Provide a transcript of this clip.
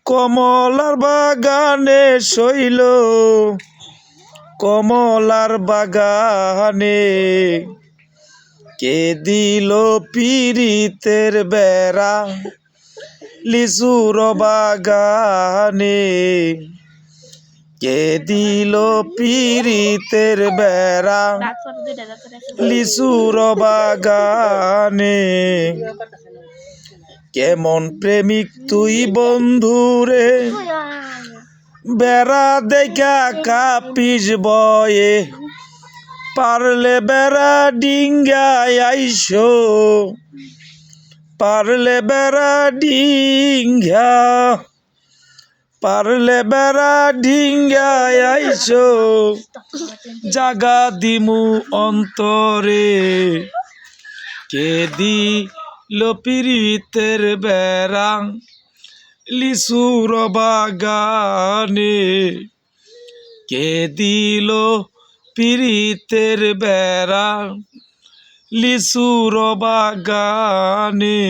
কমলার বাগানে শৈল, কমলার বাগানে কে দিল পীড়িতের বেড়া, লিচুর বাগানে কে দিল পীড়িতের বেড়া, লিচুর বাগানে। কেমন প্রেমিক তুই বন্ধুরে, বেড়া দেখা কাপিস বয়ে, পারলে বেড়া ডিঙ্গায় আইসো, পারলে বেড়া ডিঙ্গা, পারলে বেড়া ডিঙ্গায় আইসো, জাগা দিমু অন্তরে, কে দিল পীড়িতের বেড়া, লিচুর বাগানে কে দিল পীড়িতের বেড়া, লিচুর বাগানে।